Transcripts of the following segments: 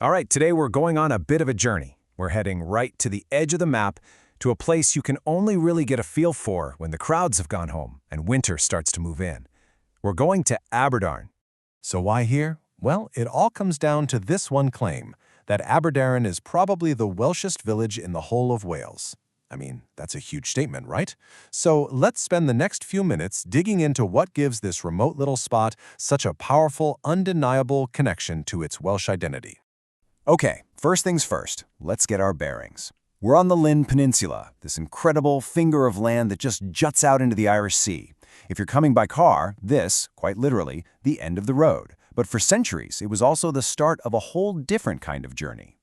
All right, today we're going on a bit of a journey. We're heading right to the edge of the map to a place you can only really get a feel for when the crowds have gone home and winter starts to move in. We're going to Aberdaron. So why here? Well, it all comes down to this one claim, that Aberdaron is probably the Welshest village in the whole of Wales. I mean, that's a huge statement, right? So let's spend the next few minutes digging into what gives this remote little spot such a powerful, undeniable connection to its Welsh identity. Okay, first things first, let's get our bearings. We're on the Llŷn Peninsula, this incredible finger of land that just juts out into the Irish Sea. If you're coming by car, this, quite literally, the end of the road. But for centuries, it was also the start of a whole different kind of journey.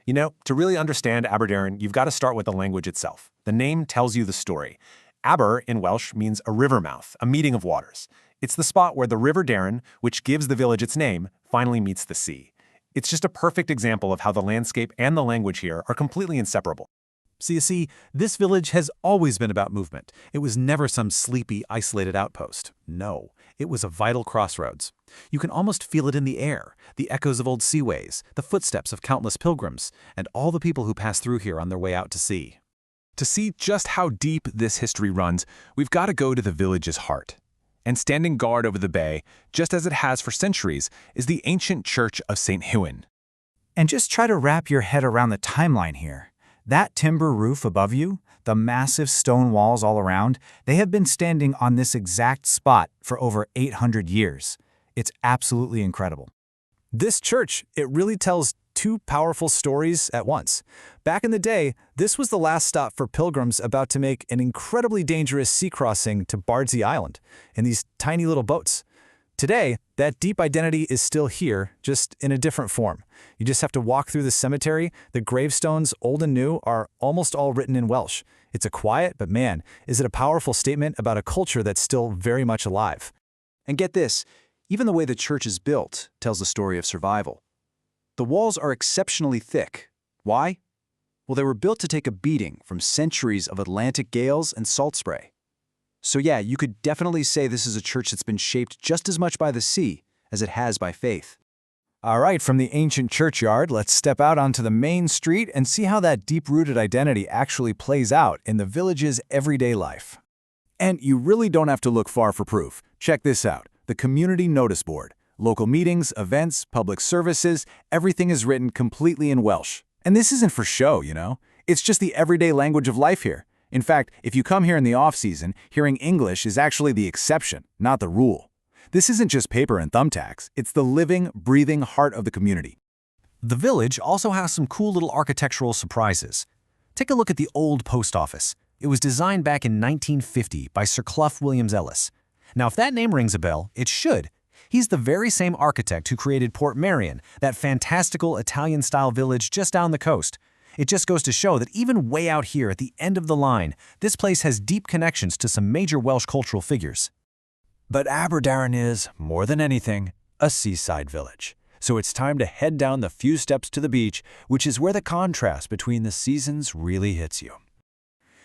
You know, to really understand Aberdaron, you've got to start with the language itself. The name tells you the story. Aber in Welsh means a river mouth, a meeting of waters. It's the spot where the River Daron, which gives the village its name, finally meets the sea. It's just a perfect example of how the landscape and the language here are completely inseparable. So you see, this village has always been about movement. It was never some sleepy, isolated outpost. No, it was a vital crossroads. You can almost feel it in the air, the echoes of old seaways, the footsteps of countless pilgrims, and all the people who pass through here on their way out to sea. To see just how deep this history runs, we've got to go to the village's heart. And standing guard over the bay, just as it has for centuries, is the ancient church of St. Hywyn. And just try to wrap your head around the timeline here. That timber roof above you, the massive stone walls all around, they have been standing on this exact spot for over 800 years. It's absolutely incredible. This church, it really tells two powerful stories at once. Back in the day, this was the last stop for pilgrims about to make an incredibly dangerous sea crossing to Bardsey Island in these tiny little boats. Today, that deep identity is still here, just in a different form. You just have to walk through the cemetery. The gravestones, old and new, are almost all written in Welsh. It's a quiet, but man, is it a powerful statement about a culture that's still very much alive. And get this, even the way the church is built tells the story of survival. The walls are exceptionally thick. Why? Well, they were built to take a beating from centuries of Atlantic gales and salt spray. So yeah, you could definitely say this is a church that's been shaped just as much by the sea as it has by faith. All right, from the ancient churchyard, let's step out onto the main street and see how that deep-rooted identity actually plays out in the village's everyday life. And you really don't have to look far for proof. Check this out, the community notice board. Local meetings, events, public services, everything is written completely in Welsh. And this isn't for show, you know? It's just the everyday language of life here. In fact, if you come here in the off-season, hearing English is actually the exception, not the rule. This isn't just paper and thumbtacks, it's the living, breathing heart of the community. The village also has some cool little architectural surprises. Take a look at the old post office. It was designed back in 1950 by Sir Clough Williams-Ellis. Now, if that name rings a bell, it should. He's the very same architect who created Portmeirion, that fantastical Italian-style village just down the coast. It just goes to show that even way out here at the end of the line, this place has deep connections to some major Welsh cultural figures. But Aberdaron is, more than anything, a seaside village. So it's time to head down the few steps to the beach, which is where the contrast between the seasons really hits you.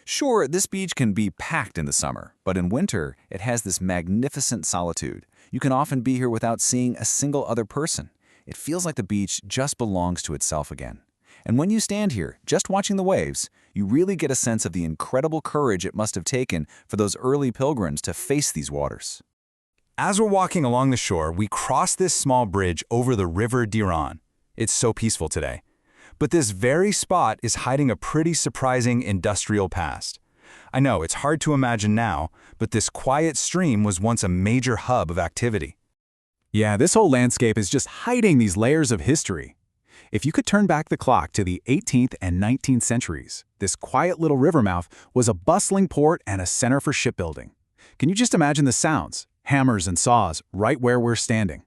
Sure, this beach can be packed in the summer, but in winter, it has this magnificent solitude. You can often be here without seeing a single other person. It feels like the beach just belongs to itself again. And when you stand here, just watching the waves, you really get a sense of the incredible courage it must have taken for those early pilgrims to face these waters. As we're walking along the shore, we cross this small bridge over the River Daron. It's so peaceful today. But this very spot is hiding a pretty surprising industrial past. I know it's hard to imagine now, but this quiet stream was once a major hub of activity. Yeah, this whole landscape is just hiding these layers of history. If you could turn back the clock to the 18th and 19th centuries, this quiet little river mouth was a bustling port and a center for shipbuilding. Can you just imagine the sounds, hammers and saws, right where we're standing?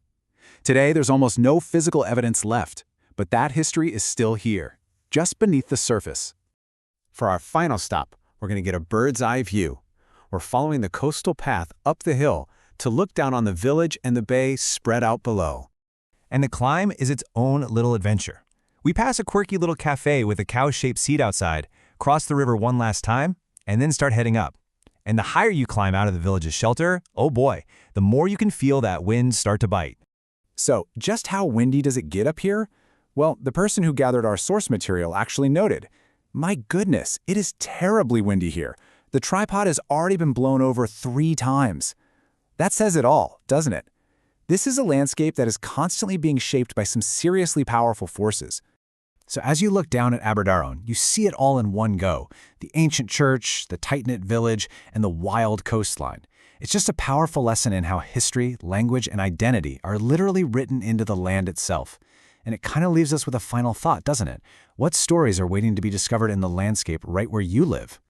Today, there's almost no physical evidence left, but that history is still here, just beneath the surface. For our final stop, we're going to get a bird's-eye view. We're following the coastal path up the hill to look down on the village and the bay spread out below. And the climb is its own little adventure. We pass a quirky little cafe with a cow-shaped seat outside, cross the river one last time, and then start heading up. And the higher you climb out of the village's shelter, oh boy, the more you can feel that wind start to bite. So, just how windy does it get up here? Well, the person who gathered our source material actually noted, "My goodness, it is terribly windy here. The tripod has already been blown over 3 times." That says it all, doesn't it? This is a landscape that is constantly being shaped by some seriously powerful forces. So as you look down at Aberdaron, you see it all in one go. The ancient church, the tight-knit village, and the wild coastline. It's just a powerful lesson in how history, language, and identity are literally written into the land itself. And it kind of leaves us with a final thought, doesn't it? What stories are waiting to be discovered in the landscape right where you live?